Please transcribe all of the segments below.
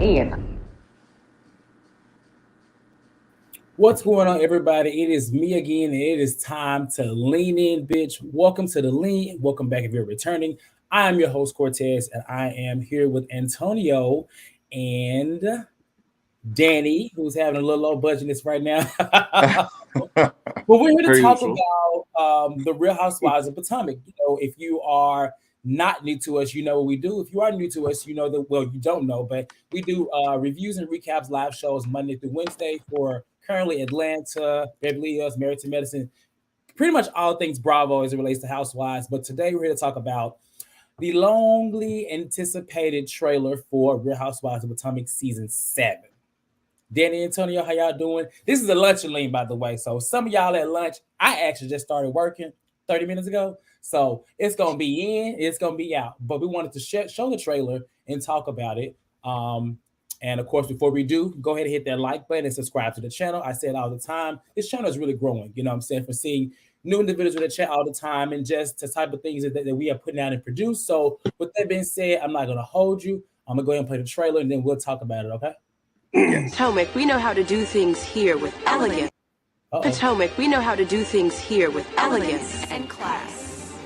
in. What's going on, everybody? It is me again, and it is time to lean in, bitch. Welcome to the lean. Welcome back if you're returning. I am your host, Cortez, and I am here with Antonio and Danny, who's having a little low budgetness right now. But we're here to Per talk usual. about the Real Housewives of Potomac. If you are not new to us, you know what we do. If you are new to us, you know that, well, you don't know, but we do reviews and recaps live shows Monday through Wednesday for currently Atlanta, Beverly Hills, Married to Medicine, pretty much all things Bravo as it relates to Housewives. But today we're here to talk about the longly anticipated trailer for Real Housewives of Potomac season 7. Danny, Antonio, how y'all doing? This is a lunch and lean, by the way. So some of y'all at lunch, I actually just started working 30 minutes ago. So it's going to be in, it's going to be out. But we wanted to show the trailer and talk about it. And of course, before we do, go ahead and hit that like button and subscribe to the channel. I say it all the time. This channel is really growing. You know what I'm saying? For seeing new individuals in the chat all the time and just the type of things that we are putting out and produce. So with that being said, I'm not going to hold you. I'm going to go ahead and play the trailer and then we'll talk about it, okay? Potomac, we know how to do things here with elegance. Potomac, we know how to do things here with elegance and class.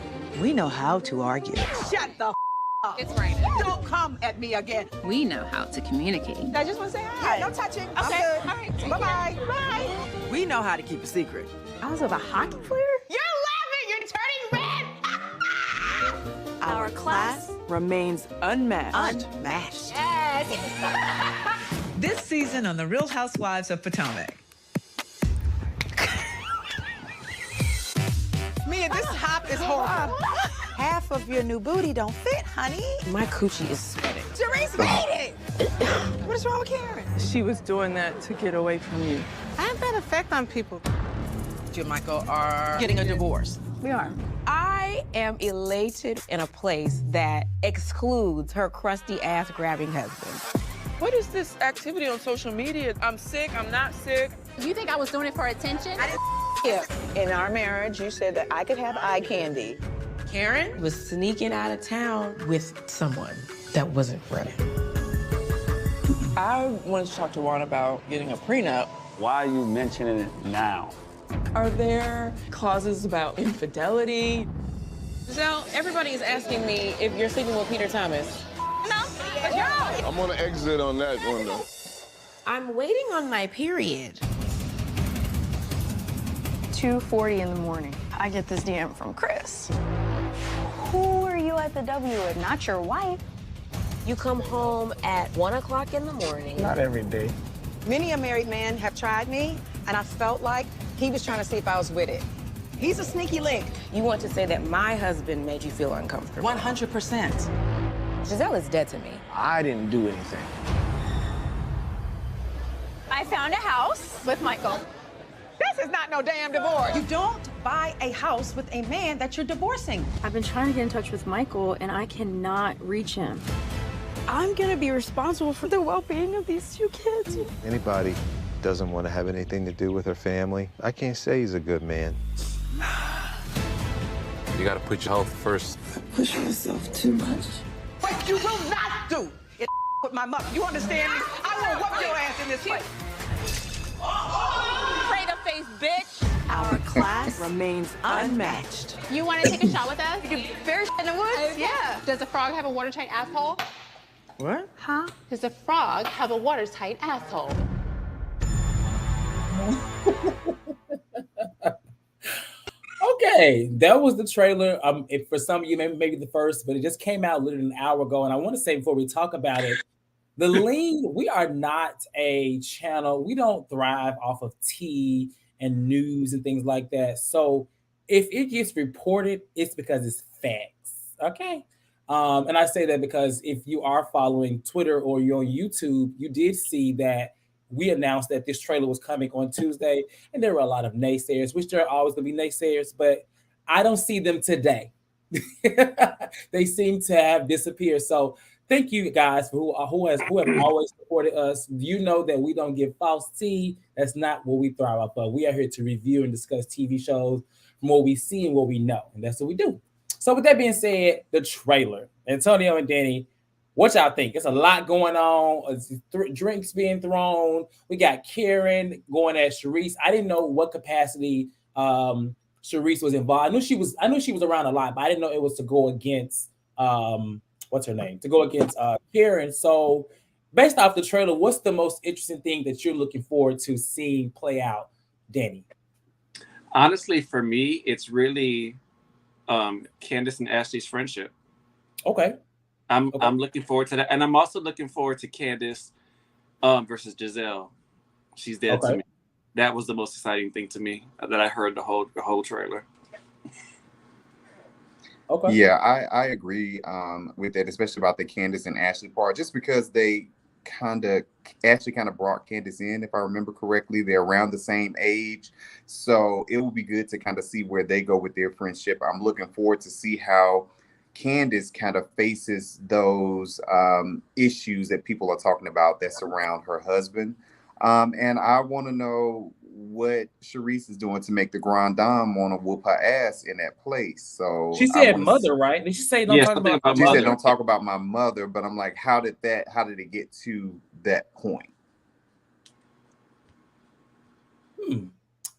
We know how to argue. Shut the up. It's raining. Don't come at me again. We know how to communicate. I just want to say hi. Yeah, no touching. Okay. I'm good. All right. Bye-bye. Bye. We know how to keep a secret. I was with a hockey player? You're laughing. You're turning red. Our class remains unmatched. Yes. This season on The Real Housewives of Potomac. Mia, this top is horrible. Half of your new booty don't fit, honey. My coochie is sweating. Therese made it. What is wrong with Karen? She was doing that to get away from you. I have that effect on people. You and Michael are getting a divorce. We are. I am elated in a place that excludes her crusty ass grabbing husband. What is this activity on social media? I'm sick, I'm not sick. You think I was doing it for attention? In our marriage, you said that I could have eye candy. Karen was sneaking out of town with someone that wasn't ready. I wanted to talk to Juan about getting a prenup. Why are you mentioning it now? Are there clauses about infidelity? Giselle, everybody is asking me if you're sleeping with Peter Thomas. No, but you're I'm gonna exit on that one though. I'm waiting on my period. 2:40 in the morning. I get this DM from Chris. Who are you at the W with? Not your wife. You come home at 1 o'clock in the morning. Not every day. Many a married man have tried me, and I felt like he was trying to see if I was with it. He's a sneaky link. You want to say that my husband made you feel uncomfortable. 100%. Giselle is dead to me. I didn't do anything. I found a house with Michael. This is not no damn divorce. You don't buy a house with a man that you're divorcing. I've been trying to get in touch with Michael, and I cannot reach him. I'm gonna be responsible for the well-being of these two kids. Anybody doesn't want to have anything to do with her family. I can't say he's a good man. You gotta put your health first. Push yourself too much. What you will not do is with my mother. You understand me? I will whoop your ass in this place. Pray the face, bitch. Our class remains unmatched. You want to take a shot with us? Fair in the woods? Yeah. Does a frog have a watertight asshole? What? Huh? Does a frog have a watertight asshole? Okay, that was the trailer. If for some of you, maybe the first, but it just came out literally an hour ago. And I want to say before we talk about it, the lean, we are not a channel. We don't thrive off of tea and news and things like that. So if it gets reported, it's because it's facts. Okay. And I say that because if you are following Twitter or you're on YouTube, you did see that we announced that this trailer was coming on Tuesday, and there were a lot of naysayers, which there are always going to be naysayers, but I don't see them today. They seem to have disappeared. So thank you guys for who have always supported us. You know that we don't give false tea. That's not what we thrive off of. We are here to review and discuss TV shows from what we see and what we know, and that's what we do. So with that being said, the trailer. Antonio and Danny, What y'all think? It's a lot going on. Drinks being thrown. We got Karen going at Sharice. I didn't know what capacity Sharice was involved. I knew she was around a lot, but I didn't know it was to go against what's her name? To go against Karen. So based off the trailer, what's the most interesting thing that you're looking forward to seeing play out, Danny? Honestly, for me, it's really Candace and Ashley's friendship. Okay. I'm looking forward to that. And I'm also looking forward to Candace versus Giselle. She's dead to me. That was the most exciting thing to me that I heard the whole trailer. Okay. Yeah, I agree with that, especially about the Candace and Ashley part, just because they Ashley kind of brought Candace in, if I remember correctly. They're around the same age. So it will be good to kind of see where they go with their friendship. I'm looking forward to see how Candace kind of faces those issues that people are talking about that surround her husband. And I want to know what Sharice is doing to make the Grand Dame want to whoop her ass in that place. So she said mother, right? Did she say don't talk about she said don't talk about my mother, but I'm like, how did it get to that point?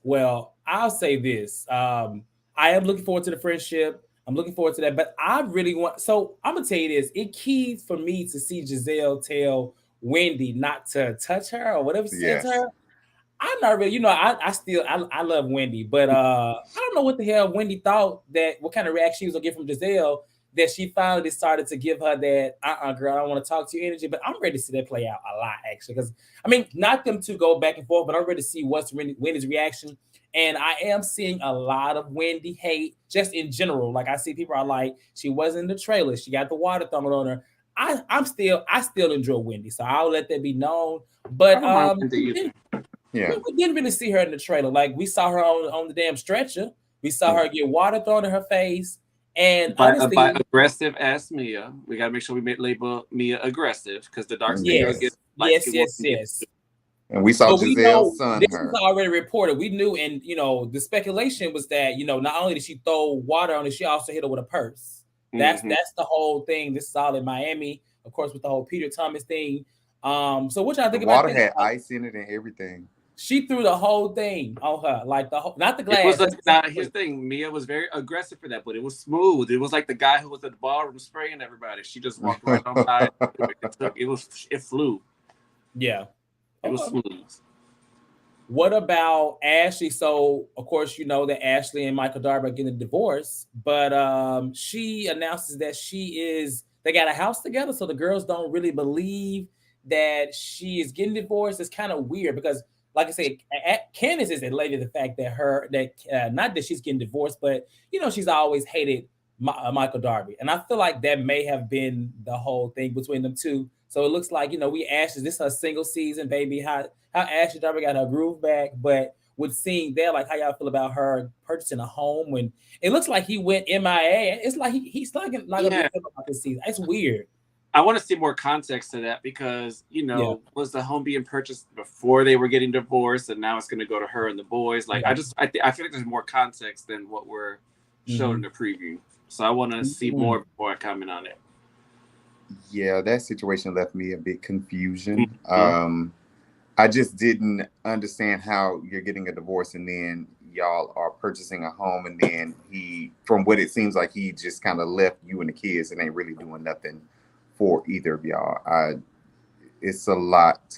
Well, I'll say this. I am looking forward to the friendship. I'm looking forward to that, but I really want. So I'm gonna tell you this: it keys for me to see Giselle tell Wendy not to touch her or whatever she said to her. I'm not really, I love Wendy, but I don't know what the hell Wendy thought what kind of reaction she was gonna get from Giselle that she finally decided to give her that girl, I don't want to talk to you energy. But I'm ready to see that play out a lot, actually, because I mean, not them to go back and forth, but I'm ready to see what's Wendy's reaction. And I am seeing a lot of Wendy hate just in general. Like I see people are like, she wasn't in the trailer, she got the water thrown on her. I still enjoy Wendy, so I'll let that be known. But we didn't really see her in the trailer. Like we saw her on the damn stretcher. We saw her get water thrown in her face. And honestly, by aggressive ass Mia, we gotta make sure we label Mia aggressive because the dark skin girl gets yes. And we saw Giselle's son. This was already reported. We knew, and the speculation was that not only did she throw water on her, she also hit her with a purse. That's the whole thing. This is all in Miami, of course, with the whole Peter Thomas thing. So what y'all think about? Water had ice in it and everything. She threw the whole thing on her, like not the glass. Here's the thing: Mia was very aggressive for that, but it was smooth. It was like the guy who was at the ballroom spraying everybody. She just walked right on by. It flew. Yeah, it was smooth. What about Ashley? So of course you know that Ashley and Michael Darby are getting a divorce, but she announces that they got a house together, so the girls don't really believe that she is getting divorced. It's kind of weird because, like I said, Candace is elated the fact that not that she's getting divorced, but she's always hated Michael Darby, and I feel like that may have been the whole thing between them two. So it looks like we Ashley, this is her single season, baby. How Ashley Darby got her groove back, but with seeing that, like how y'all feel about her purchasing a home when it looks like he went MIA. It's like he's not gonna be about this season. It's weird. I want to see more context to that because, was the home being purchased before they were getting divorced and now it's going to go to her and the boys? Like, I feel like there's more context than what we're shown in the preview. So I want to see more before I comment on it. Yeah, that situation left me a bit confusion. I just didn't understand how you're getting a divorce and then y'all are purchasing a home and then from what it seems like, he just kind of left you and the kids and ain't really doing nothing for either of y'all. It's a lot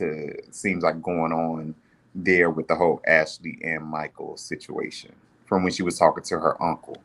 seems like going on there with the whole Ashley and Michael situation from when she was talking to her uncle.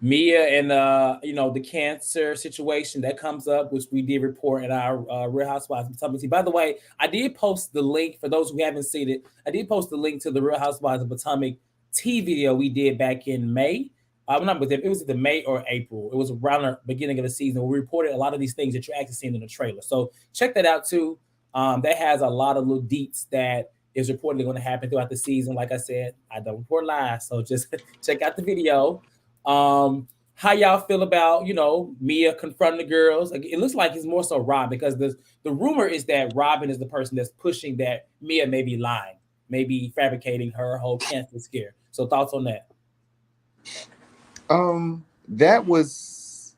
Mia and the cancer situation that comes up, which we did report in our Real Housewives of Potomac. By the way, I did post the link for those who haven't seen it. I did post the link to the Real Housewives of Potomac T video we did back in May. It was either May or April. It was around the beginning of the season. We reported a lot of these things that you're actually seeing in the trailer. So check that out too. That has a lot of little deets that is reportedly going to happen throughout the season. Like I said, I don't report live, so just check out the video. How y'all feel about Mia confronting the girls? Like, it looks like it's more so Rob because the rumor is that Robin is the person that's pushing that Mia may be lying, maybe fabricating her whole cancer scare. So thoughts on that? That was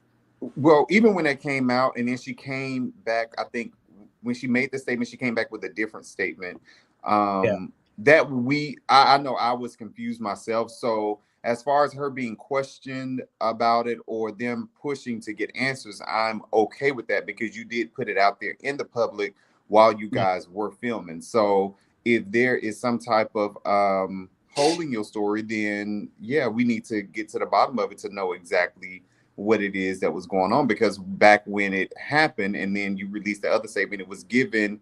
Well, even when that came out, and then she came back, I think when she made the statement, she came back with a different statement. That I know I was confused myself. So as far as her being questioned about it or them pushing to get answers, I'm okay with that because you did put it out there in the public while you guys were filming. So if there is some type of hole in your story, then yeah, we need to get to the bottom of it to know exactly what it is that was going on, because back when it happened and then you released the other statement, it was given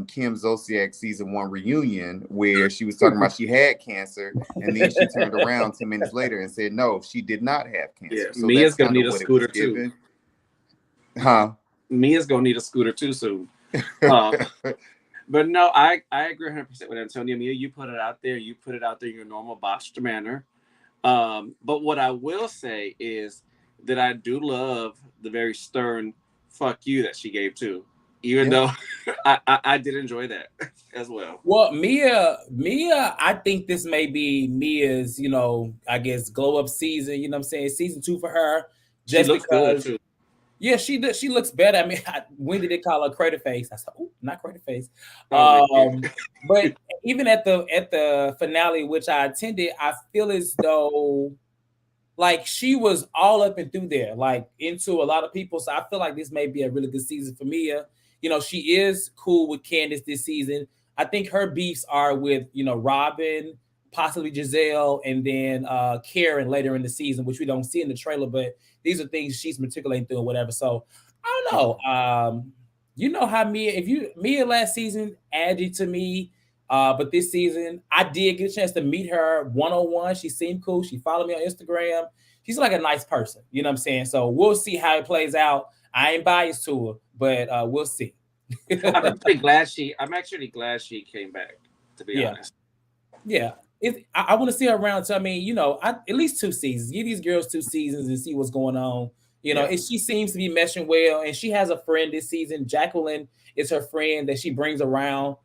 Kim Zolciak season 1 reunion where she was talking about she had cancer, and then she turned around 10 minutes later and said no, she did not have cancer. Yeah, so Mia's that's gonna kind need of a what scooter it was too. given. Mia's gonna need a scooter too soon. But no, I agree 100% with Antonio. Mia, you put it out there. You put it out there in your normal botched manner. But what I will say is that I do love the very stern "fuck you" that she gave too, even though I did enjoy that as well. Well, Mia, I think this may be Mia's, I guess glow up season. You know what I'm saying? Season 2 for her. Just she looks good too. Yeah, she does. She looks better. I mean, when did they call her crater face? I said, "Oh, not crater face." But even at the finale, which I attended, I feel as though like she was all up and through there, like into a lot of people. So I feel like this may be a really good season for Mia. She is cool with Candace this season. I think her beefs are with Robin, possibly Giselle, and then Karen later in the season, which we don't see in the trailer, but these are things she's matriculating through or whatever. So I don't know. You know how Mia last season added to me. But this season, I did get a chance to meet her one-on-one. She seemed cool. She followed me on Instagram. She's like a nice person. You know what I'm saying? So we'll see how it plays out. I ain't biased to her, but we'll see. I'm actually glad she came back, to be honest. Yeah. I want to see her around. So, I mean, at least 2 seasons. Give these girls 2 seasons and see what's going on. She seems to be meshing well, and she has a friend this season. Jacqueline is her friend that she brings around.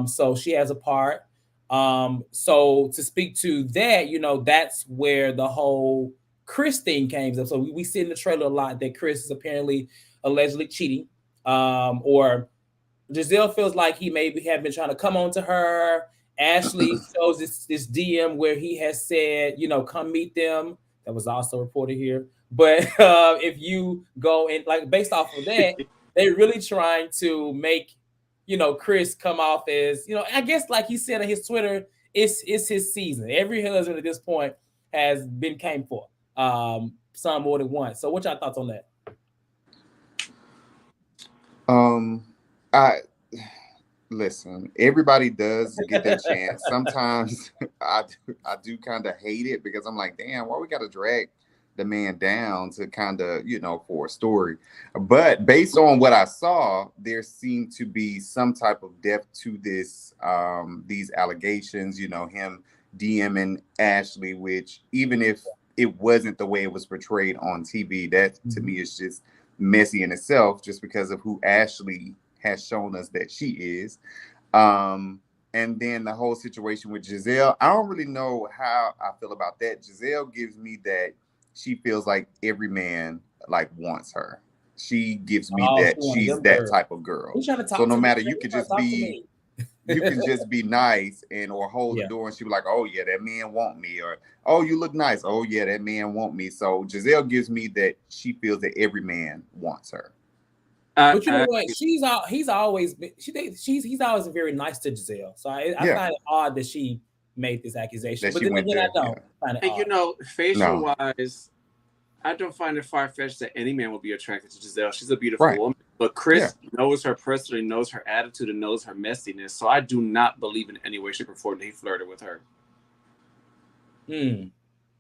So she has a part. So to speak to that, that's where the whole Chris thing came up. So we see in the trailer a lot that Chris is apparently allegedly cheating. Or Giselle feels like he maybe have been trying to come on to her. Ashley shows this DM where he has said, come meet them. That was also reported here. But if you go and like based off of that, they're really trying to make Chris come off as, I guess like he said on his Twitter, it's his season. Every husband at this point has been came for, some more than one. So what y'all thoughts on that? Listen, everybody does get their chance. Sometimes I do kind of hate it because I'm like, damn, why we got to drag the man down to kind of, for a story. But based on what I saw, there seemed to be some type of depth to this, these allegations, him DMing Ashley, which even if it wasn't the way it was portrayed on TV, that to me is just messy in itself, just because of who Ashley has shown us that she is. And then the whole situation with Giselle, I don't really know how I feel about that. Giselle gives me that she feels like every man like wants her. She gives me that she's that type of girl. So no matter, you could just be you can just be nice or hold the door and she be like, oh yeah, that man want me, or oh, you look nice, oh yeah, that man want me. So Giselle gives me that she feels that every man wants her. But you know what? He's always been always very nice to Giselle. So I find it odd that she made this accusation. But then again, I don't find it odd. Facial wise, I don't find it far-fetched that any man would be attracted to Giselle. She's a beautiful woman. But Chris knows her personally, knows her attitude, and knows her messiness. So I do not believe in any way, shape, or form that he flirted with her.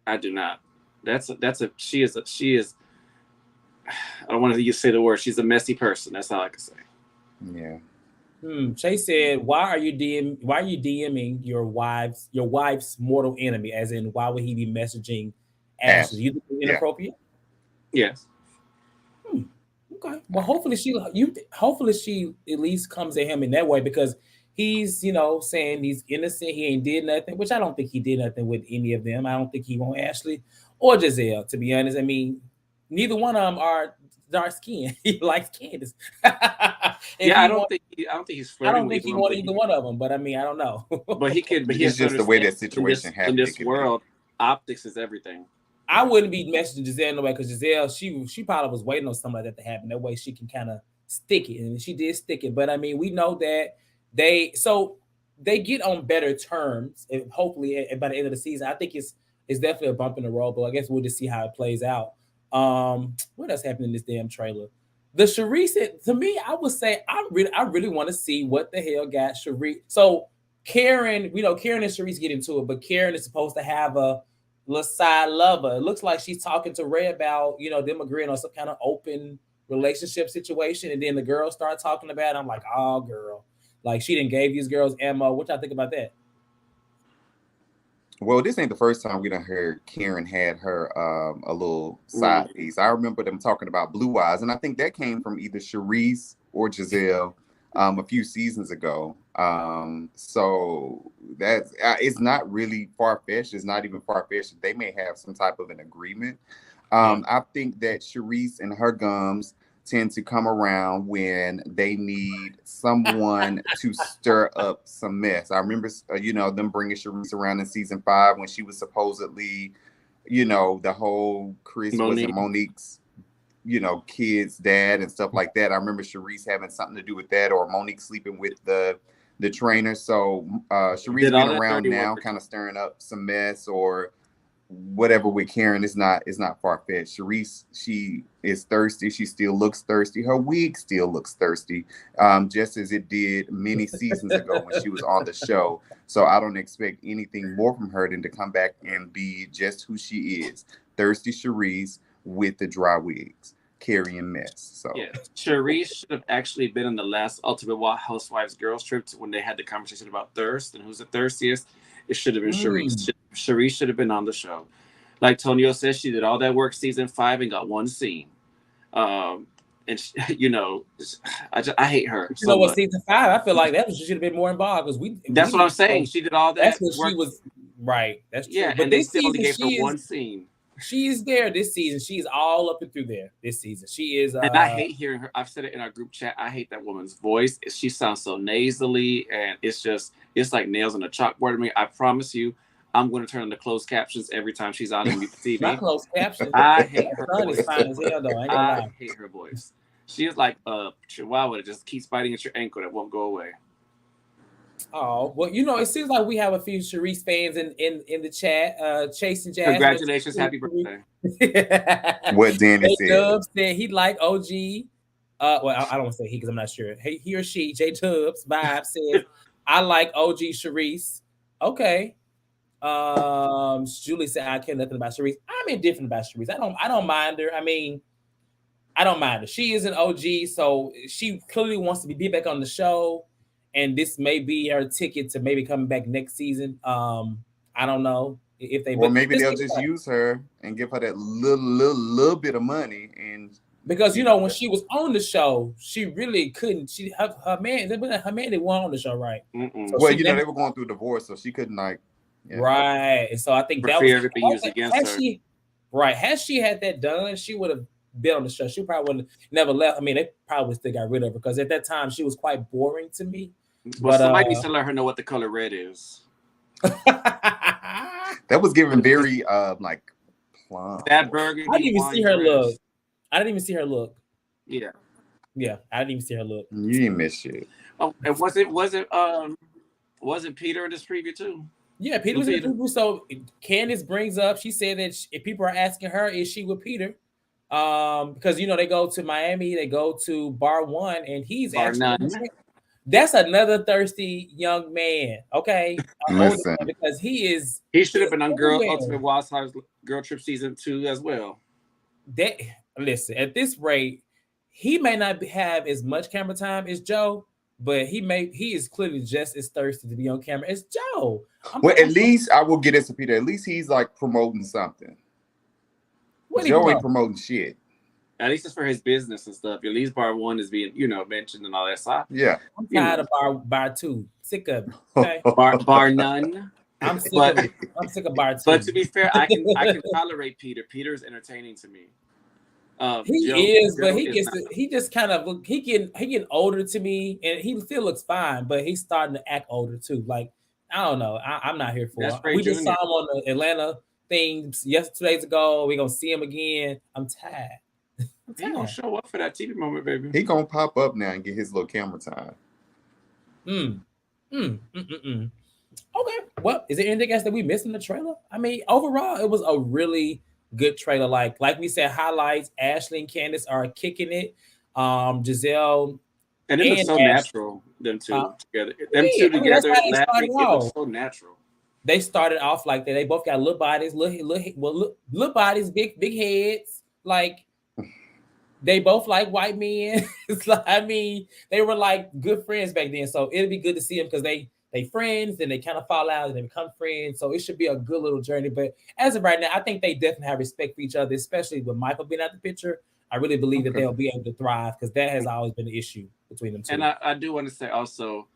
I do not. She is I don't want to say the word. She's a messy person. That's all I can say. Yeah. Chase said, "Why are you DMing your wife's mortal enemy? As in, why would he be messaging Ashley? You think it's inappropriate?" Yes. Okay. Well, hopefully she at least comes at him in that way, because he's saying he's innocent. He ain't did nothing, which I don't think he did nothing with any of them. I don't think he won't Ashley or Giselle, to be honest. I mean, Neither one of them are dark skin. He likes Candace. I don't think he's flirting. I don't think he wants either one of them. But I mean, I don't know. But he could. But he it's just the way that situation happened. In this world, optics is everything. I wouldn't be messaging Giselle no way because Giselle, she probably was waiting on something like that to happen. That way she can kind of stick it, and she did stick it. But I mean, we know that they get on better terms, and hopefully by the end of the season. I think it's definitely a bump in the road, but I guess we'll just see how it plays out. What else happened in this damn trailer? The Sharice, to me, I would say I really want to see what the hell got Sharice. So Karen, Karen and Sharice get into it, but Karen is supposed to have a little side lover. It looks like she's talking to Ray about, them agreeing on some kind of open relationship situation, and then the girls start talking about it. I'm like, oh girl, like she didn't gave these girls ammo. What y'all think about that? Well, this ain't the first time we done heard Karen had her a little side piece. I remember them talking about Blue Eyes, and I think that came from either Sharice or Giselle a few seasons ago. So that's it's not really far-fetched. It's not even far-fetched. They may have some type of an agreement. I think that Sharice and her gums tend to come around when they need someone to stir up some mess. I remember, them bringing Sharice around in season 5 when she was supposedly, the whole Chris wasn't Monique's, kid's dad and stuff like that. I remember Sharice having something to do with that, or Monique sleeping with the trainer. So Sharice being around now, kind of stirring up some mess or whatever with Karen is not far-fetched. Sharice, she is thirsty. She still looks thirsty. Her wig still looks thirsty, just as it did many seasons ago when she was on the show. So I don't expect anything more from her than to come back and be just who she is. Thirsty Sharice with the dry wigs, carrying mess. So yeah, Sharice should have actually been in the last Ultimate Housewives girls trip when they had the conversation about thirst and who's the thirstiest. It should have been Sharice. Sharice should have been on the show. Like Tonio says, she did all that work season 5 and got one scene. And she, I hate her. So what, season 5? I feel like that she should have been more involved because That's what I'm saying. She did all that. That's what she was. Right. That's true. Yeah, but they still only gave her one scene. She is there this season. She's all up and through there this season. She is. And I hate hearing her. I've said it in our group chat. I hate that woman's voice. She sounds so nasally, and it's like nails on a chalkboard to me. I promise you, I'm going to turn on the closed captions every time she's on TV. Not closed captions. I hate her voice. Is fine as hell, though. I hate her voice. She is like a chihuahua that just keeps biting at your ankle that won't go away. Oh, well, it seems like we have a few Sharice fans in the chat. Chase and Jazz. Congratulations, happy birthday. What Danny said. Dubs said he liked OG. Well, I don't want to say he because I'm not sure. He or she, J Tubbs vibe says, I like OG Sharice. Okay. Julie said I care nothing about Sharice. I'm indifferent about Sharice. I don't mind her. I mean, I don't mind her. She is an OG, so she clearly wants to be back on the show. And this may be her ticket to maybe coming back next season. I don't know if they. Or maybe they'll just use her and give her that little bit of money. And because when she was on the show, she really couldn't. Her man didn't want on the show, right? So well, they were going through divorce, so she couldn't right. And so I think that was everything used against her. Right. Had she had that done, she would have been on the show. She probably would have never left. I mean, they probably still got rid of her because at that time she was quite boring to me. But somebody needs to let her know what the color red is. That was given very plum. That burger. I didn't even see her look. I didn't even see her look. Yeah. I didn't even see her look. You didn't miss shit. Oh, and wasn't Peter in this preview too? Yeah, Peter was in the preview. So Candace brings up, she said that if people are asking her, is she with Peter? Because they go to Miami, they go to Bar 1, and he's Bar actually that's another thirsty young man. Okay, listen, because he should have been on Ultimate Housewives Girl Trip season 2 as well. Listen, at this rate, he may not have as much camera time as Joe, but he is clearly just as thirsty to be on camera as Joe. At least I will get it to Peter. At least he's like promoting something. Joe ain't promoting shit. At least it's for his business and stuff. At least Bar 1 is being, mentioned and all that stuff. Yeah. I'm tired of Bar 2. Sick of it. Okay? Bar none. I'm sick of Bar 2. But to be fair, I can tolerate Peter. Peter's entertaining to me. He Joe, is, Joe but he is gets not. he just kind of he getting older to me, and he still looks fine, but he's starting to act older too. Like I don't know, I'm not here for That's it. Ray We just Jr. saw him on the Atlanta thing 2 days ago. We're gonna see him again. I'm tired. He gonna show up for that TV moment, baby. He gonna pop up now and get his little camera time. Okay. Well, is there anything else that we missed in the trailer? I mean, overall, it was a really good trailer. Like we said, highlights. Ashley and Candace are kicking it. Giselle and it looks so Ashley. natural. Them two together. Them Yeah, two I mean, that's together how they laughing. started It looks off. so natural. They started off like that. They both got little bodies, little bodies, big heads. Like they both like white men. It's like, I mean, they were like good friends back then. So it'd be good to see them because they friends, then they kind of fall out and they become friends. So it should be a good little journey. But as of right now, I think they definitely have respect for each other, especially with Michael being out the picture. I really believe that they'll be able to thrive because that has always been an issue between them two. And I do want to say also,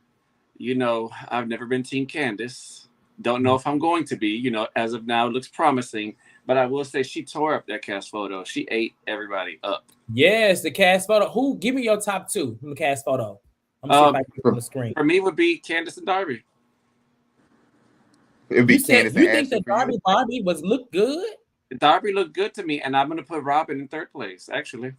I've never been Team Candace. Don't know if I'm going to be. As of now, it looks promising. But I will say she tore up that cast photo. She ate everybody up. Yes, the cast photo. Give me your top two from the cast photo. I'm gonna see if I can put it on the screen. For me, would be Candace and Darby. It would be Candace and Ashley. You think that Darby look good? Darby looked good to me, and I'm gonna put Robin in third place. Actually,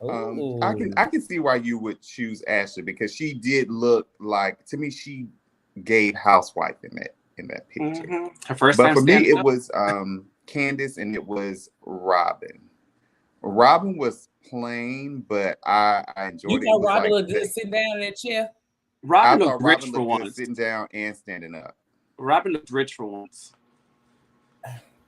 I can see why you would choose Ashley because she did look like, to me, she gave housewife in that picture. Mm-hmm. Her first but time. For me, it was Candace and it was Robin. Robin was plain, but I enjoyed it. You thought Robin looked good sitting down in that chair? Robin looked rich for once. Sitting down and standing up. Robin looked rich for once.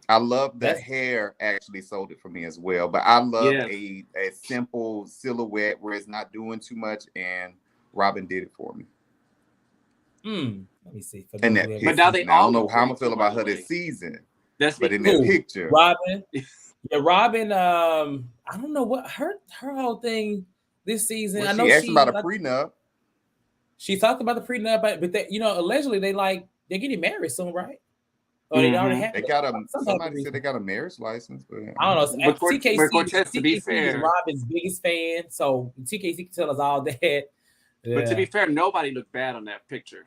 I love the hair actually sold it for me as well, but I love a simple silhouette where it's not doing too much, and Robin did it for me. Let me see. And that but now they all I don't know how I'm gonna feel about her this season. But in that picture, Robin. Yeah, Robin. I don't know what her whole thing this season. Well, I know she asked about a prenup. She talked about the prenup, but they, allegedly they're getting married soon, right? Or they already have. They got somebody said they got a marriage license, but I don't know. TKC to be fair, is Robin's biggest fan, so TKC can tell us all that. Yeah. But to be fair, nobody looked bad on that picture.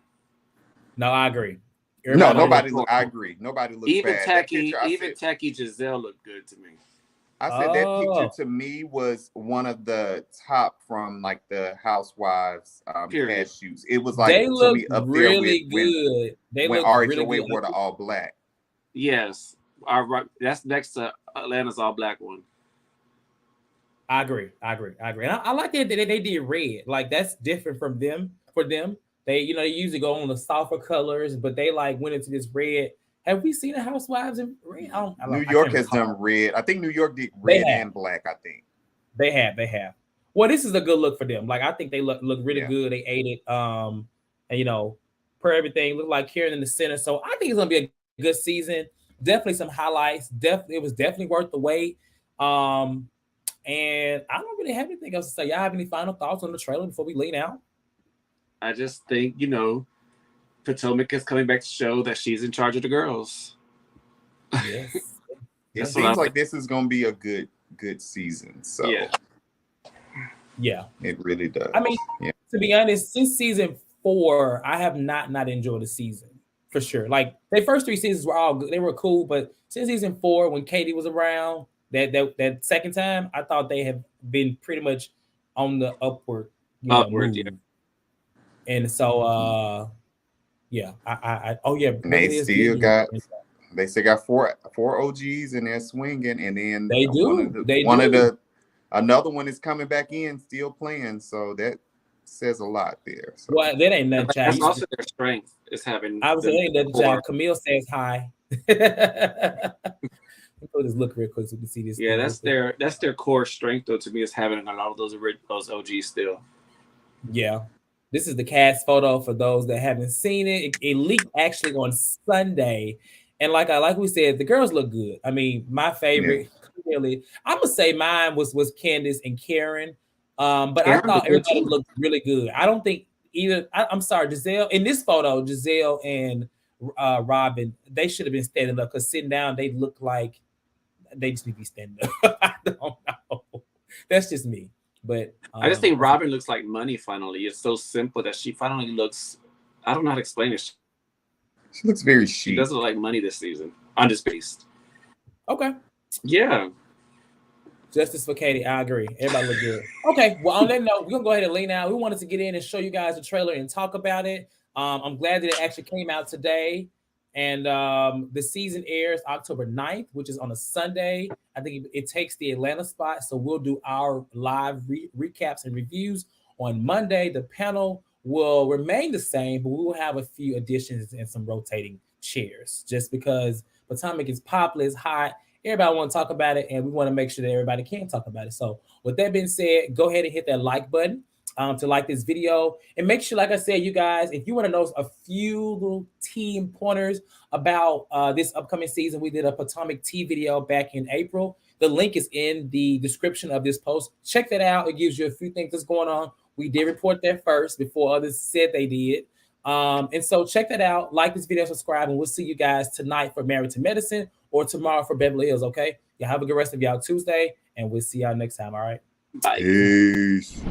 No, I agree. Nobody looked. I agree. Nobody looked bad. Even Techie Giselle looked good to me. I said that picture to me was one of the top from like the Housewives cast shoots. It was like they look up really there good. When RHOP wore the all black. Yes, that's next to Atlanta's all black one. I agree. And I like that they did red. Like that's different from them. For them, they usually go on the softer colors, but they like went into this red. Have we seen the Housewives in red? New York has done red. I think New York did red and black. I think they have. Well, this is a good look for them. Like I think they look really good. They ate it. And per everything, look like Karen in the center. So I think it's gonna be a good season. Definitely some highlights. It was definitely worth the wait. And I don't really have anything else to say. Y'all have any final thoughts on the trailer before we lean out? I just think, Potomac is coming back to show that she's in charge of the girls. Yes. It seems like this is going to be a good season. So yeah, it really does. I mean, to be honest, since season 4, I have not enjoyed the season for sure. Like the first 3 seasons were all good. They were cool, but since season 4, when Katie was around, that second time, I thought they have been pretty much on the upward move. Yeah. And so they still got four OGs and they're swinging, and then they do. Another one is coming back in, still playing. So that says a lot there. So. Well, that ain't nothing. That's also their strength is having. I was saying that job. Camille says hi. Let me look real quick so we can see this. Yeah, that's their core strength though. To me, is having a lot of those OGs still. Yeah. This is the cast photo for those that haven't seen it. It leaked actually on Sunday. And like we said, the girls look good. I mean, my favorite, clearly, I'm going to say mine was Candace and Karen. But Karen, I thought everybody looked really good. I don't think either. I'm sorry, Giselle. In this photo, Giselle and Robin, they should have been standing up because sitting down, they look like they just need to be standing up. don't know. That's just me. But I just think Robin looks like money finally. It's so simple that she finally looks, I don't know how to explain it. She looks very She chic. doesn't look like money this season. I'm just based. Okay. Yeah. Justice for Katie. I agree. Everybody look good. Okay. Well, on that note, we're going to go ahead and lean out. We wanted to get in and show you guys the trailer and talk about it. I'm glad that it actually came out today. And the season airs October 9th, which is on a Sunday. I think it takes the Atlanta spot. So we'll do our live recaps and reviews on Monday. The panel will remain the same, but we will have a few additions and some rotating chairs just because Potomac is popular, it's hot. Everybody want to talk about it, and we want to make sure that everybody can talk about it. So with that being said, go ahead and hit that like button to like this video. And make sure, like I said, you guys, if you want to know a few little team pointers about this upcoming season, we did a Potomac T video back in April. The link is in the description of this post. Check that out. It gives you a few things that's going on. We did report that first before others said they did. And so check that out. Like this video, subscribe, and we'll see you guys tonight for Married to Medicine or tomorrow for Beverly Hills, okay? Y'all have a good rest of y'all Tuesday, and we'll see y'all next time, all right? Bye. Peace.